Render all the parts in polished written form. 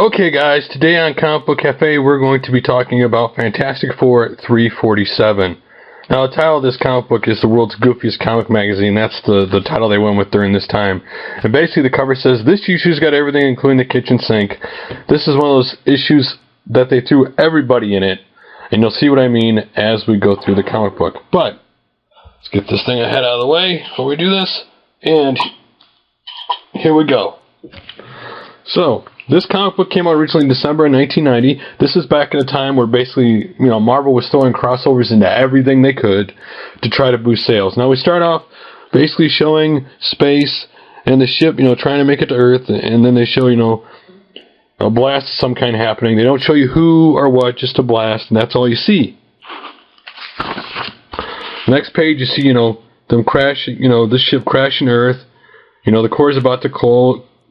Okay guys, today on Comic Book Cafe we're going to be talking about Fantastic Four 347. Now the title of this comic book is The World's Goofiest Comic Magazine. That's the title they went with during this time. And basically the cover says, this issue's got everything including the kitchen sink. This is one of those issues that they threw everybody in it. And you'll see what I mean as we go through the comic book. But, let's get this thing ahead out of the way before we do this. And here we go. So, this comic book came out originally in December of 1990. This is back in a time where basically, Marvel was throwing crossovers into everything they could to try to boost sales. Now we start off basically showing space and the ship, trying to make it to Earth, and then they show, a blast of some kind happening. They don't show you who or what, just a blast, and that's all you see. Next page, you see, them crash, this ship crashing Earth. The core is about to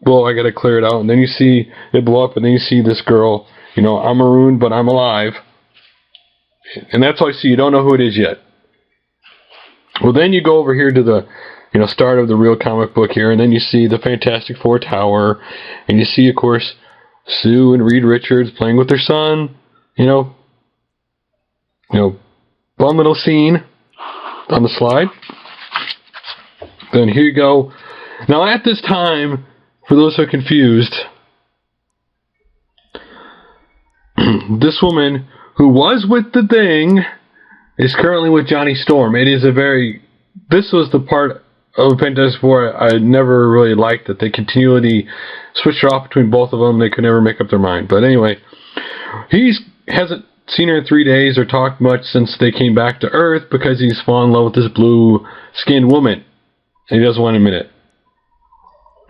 blow. I gotta clear it out. And then you see it blow up, and then you see this girl, I'm marooned, but I'm alive. And that's all you see. You don't know who it is yet. Well, then you go over here to the, start of the real comic book here, and then you see the Fantastic Four Tower, and you see, of course, Sue and Reed Richards playing with their son, fun little scene on the slide. Then here you go. Now at this time, for those who are confused, this woman who was with the Thing is currently with Johnny Storm. This was the part of Fantastic Four I never really liked, that they continually switched off between both of them. They could never make up their mind. But anyway, he hasn't seen her in 3 days or talked much since they came back to Earth because he's fallen in love with this blue-skinned woman. And he doesn't want to admit it.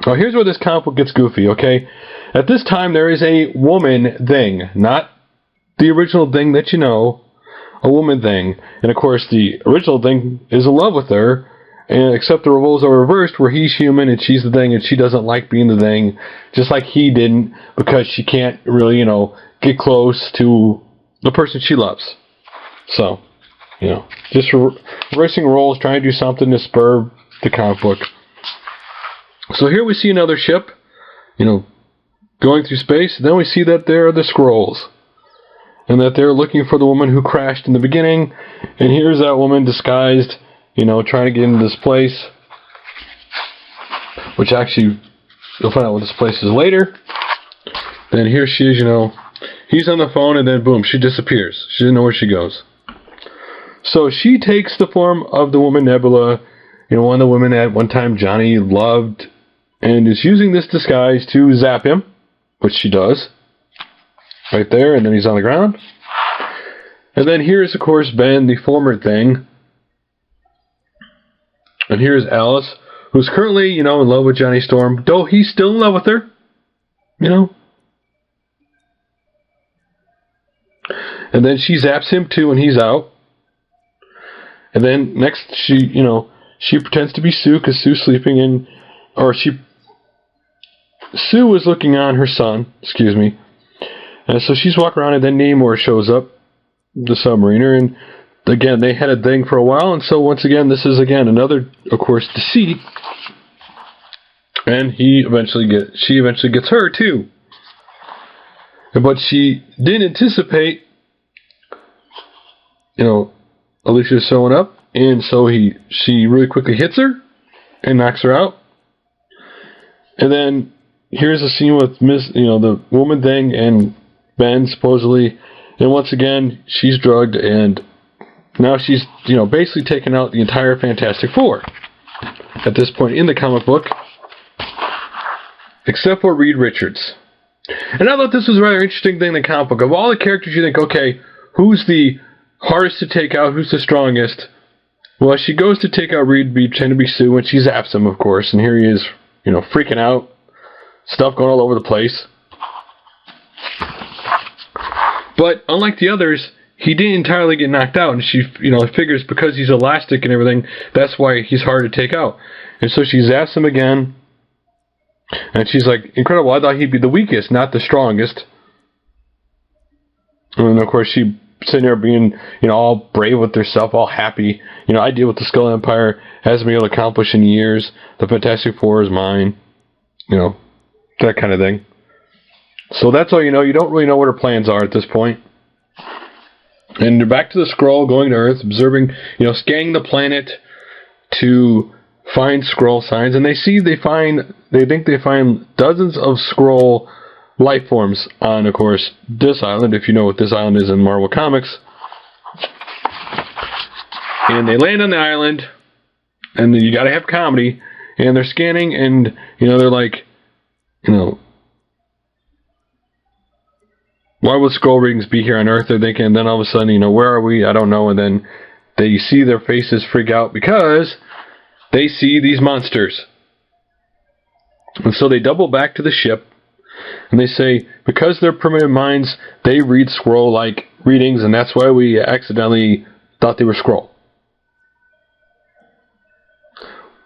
Now here's where this comic book gets goofy, okay? At this time there is a woman Thing, not the original Thing that you know, a woman Thing. And of course the original Thing is in love with her, and except the roles are reversed where he's human and she's the Thing, and she doesn't like being the Thing, just like he didn't, because she can't really, get close to the person she loves. So, just reversing roles, trying to do something to spur the comic book. So here we see another ship, going through space. Then we see that there are the Skrulls, and that they're looking for the woman who crashed in the beginning. And here's that woman disguised, trying to get into this place, which actually, you'll find out what this place is later. Then here she is, he's on the phone, and then boom, she disappears. She didn't know where she goes. So she takes the form of the woman Nebula, one of the women at one time Johnny loved, and is using this disguise to zap him, which she does. Right there, and then he's on the ground. And then here's, of course, Ben, the former Thing. And here's Alice, who's currently, in love with Johnny Storm, though he's still in love with her. And then she zaps him too, and he's out. And then next, she pretends to be Sue, because Sue's sleeping, Sue was looking on her son, and so she's walking around, and then Namor shows up, the submariner, and again, they had a Thing for a while, and so once again, this is another, of course, deceit, and she eventually gets her too. But she didn't anticipate, Alicia showing up, and so she really quickly hits her and knocks her out. And then here's a scene with the woman Thing and Ben, supposedly. And once again, she's drugged, and now she's, basically taken out the entire Fantastic Four at this point in the comic book, except for Reed Richards. And I thought this was a rather interesting thing in the comic book. Of all the characters, you think, okay, who's the hardest to take out? Who's the strongest? Well, she goes to take out Reed, pretend to be Sue, and she zaps him, of course. And here he is, freaking out. Stuff going all over the place. But unlike the others, he didn't entirely get knocked out. And she, figures because he's elastic and everything, that's why he's hard to take out. And so she zaps him again. And she's like, incredible, I thought he'd be the weakest, not the strongest. And of course, she sitting there being, all brave with herself, all happy. I deal with the Skull Empire, hasn't been able to accomplish in years. The Fantastic Four is mine. That kind of thing. So that's all you know. You don't really know what her plans are at this point. And they're back to the Skrull, going to Earth, observing, scanning the planet to find Skrull signs. And they think they find dozens of Skrull life forms on, of course, this island, if you know what this island is in Marvel Comics. And they land on the island, and you gotta have comedy, and they're scanning, and, they're like, why would Skrull readings be here on Earth? They're thinking, and then all of a sudden, where are we? I don't know. And then they see their faces freak out because they see these monsters. And so they double back to the ship, and they say, because they're primitive minds, they read Skrull-like readings, and that's why we accidentally thought they were Skrull.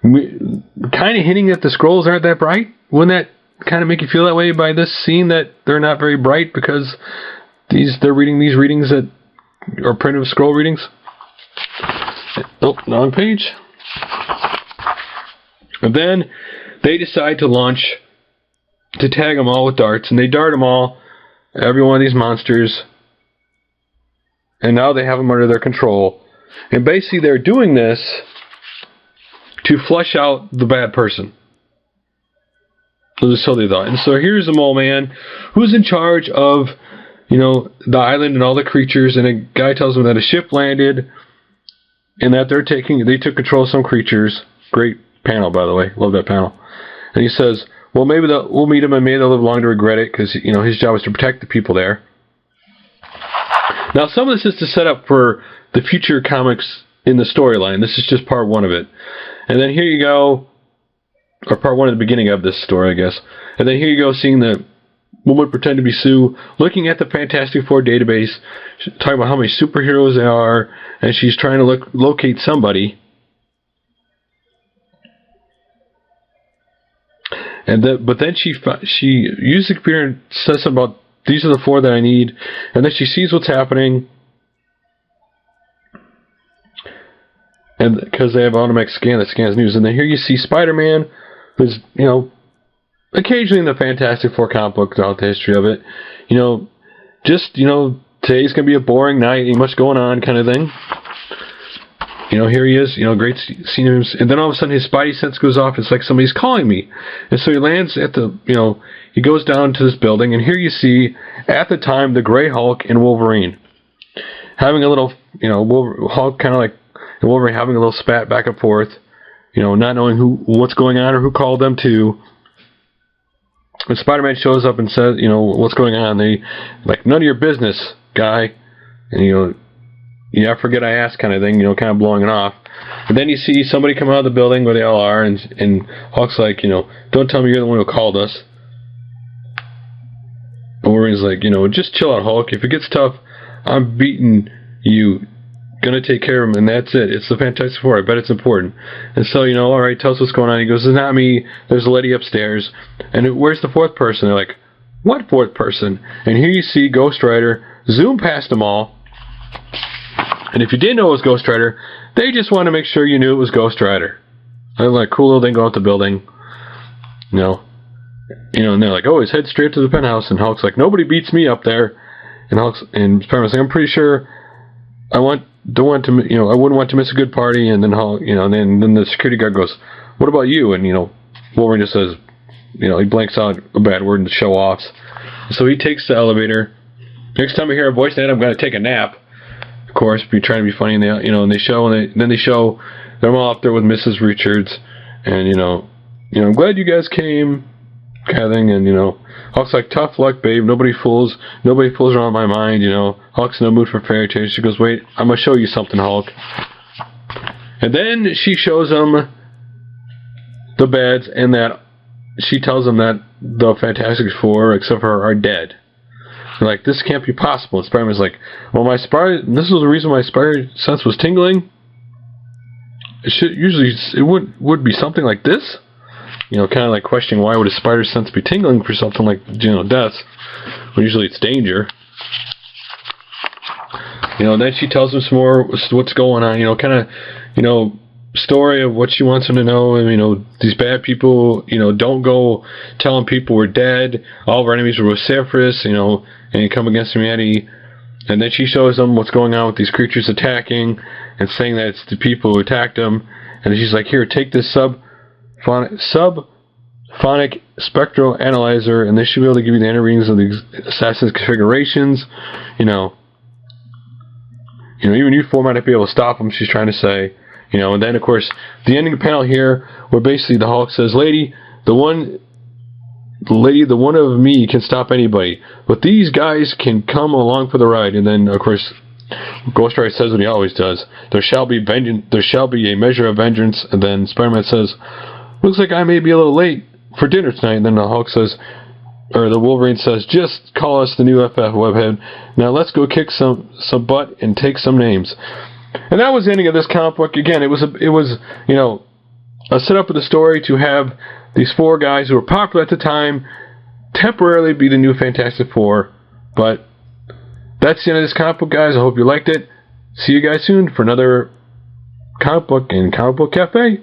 Kind of hinting that the Skrulls aren't that bright. Wouldn't that kind of make you feel that way by this scene, that they're not very bright because they're reading these readings that are primitive Skrull readings? Oh, wrong page. And then they decide to tag them all with darts, and they dart them all, every one of these monsters, and now they have them under their control. And basically they're doing this to flush out the bad person. So they thought. And so here's the mole man who's in charge of, the island and all the creatures, and a guy tells him that a ship landed and that they took control of some creatures. Great panel, by the way. Love that panel. And he says, well, maybe we'll meet him, and maybe they'll live long to regret it, because, his job is to protect the people there. Now, some of this is to set up for the future comics in the storyline. This is just part one of it. And then here you go, or part one of the beginning of this story, I guess. And then here you go, seeing the woman pretend to be Sue, looking at the Fantastic Four database, talking about how many superheroes there are, and she's trying to locate somebody. But then she uses the computer and says something about, these are the 4 that I need, and then she sees what's happening. And because they have an automatic scan that scans news. And then here you see Spider-Man, who's, occasionally in the Fantastic Four comic book throughout the history of it. Today's going to be a boring night, ain't much going on kind of thing. Here he is, great seeing him. And then all of a sudden his spidey sense goes off. It's like somebody's calling me. And so he lands at he goes down to this building. And here you see, at the time, the Grey Hulk and Wolverine having a little, Hulk kind of like, and Wolverine having a little spat back and forth, not knowing what's going on or who called them to. And Spider-Man shows up and says, what's going on? They like, none of your business, guy. And I forget I asked kind of thing, kind of blowing it off. And then you see somebody come out of the building where they all are, and Hulk's like, don't tell me you're the one who called us. And Wolverine's like, just chill out, Hulk. If it gets tough, I'm beating you. Gonna take care of him, and that's it. It's the Fantastic Four. I bet it's important. And so, all right, tell us what's going on. He goes, it's not me. There's a lady upstairs. And where's the 4th person? They're like, what 4th person? And here you see Ghost Rider zoom past them all. And if you didn't know it was Ghost Rider, they just want to make sure you knew it was Ghost Rider. They're like, cool little thing going out the building. And they're like, oh, he's head straight to the penthouse. And Hulk's like, nobody beats me up there. And Spider-Man's like, I'm pretty sure I wouldn't want to miss a good party. And then Hulk, then the security guard goes, what about you? And Wolverine just says, he blanks out a bad word and show offs. So he takes the elevator. Next time I hear a voice that I'm going to take a nap. Of course, be trying to be funny, and they show them all up there with Mrs. Richards, and I'm glad you guys came, kind of thing. And Hulk's like, tough luck, babe. Nobody fools around my mind. Hulk's in no mood for fairy tales. She goes, wait, I'm gonna show you something, Hulk. And then she shows him the beds, and that she tells him that the Fantastic Four, except for her, are dead. They're like, this can't be possible. And Spider-Man's like, well, this was the reason my spider sense was tingling. It would be something like this. Kind of like questioning why would a spider sense be tingling for something like, death, when usually it's danger. Then she tells him some more what's going on, kind of, story of what she wants them to know. And, these bad people, don't go telling people we're dead. All of our enemies were vociferous, and you come against humanity. And then she shows them what's going on with these creatures attacking and saying that it's the people who attacked them. And she's like, here, take this subphonic spectral analyzer, and this should be able to give you the inner readings of the assassin's configurations. Even you four might not be able to stop them, she's trying to say. And then, of course, the ending panel here, where basically the Hulk says, Lady, the one of me can stop anybody, but these guys can come along for the ride. And then, of course, Ghost Rider says what he always does: there shall be vengeance. There shall be a measure of vengeance. And then Spider-Man says, looks like I may be a little late for dinner tonight. And then the Hulk says, or the Wolverine says, just call us the new FF Webhead. Now let's go kick some butt and take some names. And that was the ending of this comic book. Again, it was a setup of the story to have these four guys who were popular at the time temporarily be the new Fantastic Four. But that's the end of this comic book, guys. I hope you liked it. See you guys soon for another comic book in Comic Book Cafe.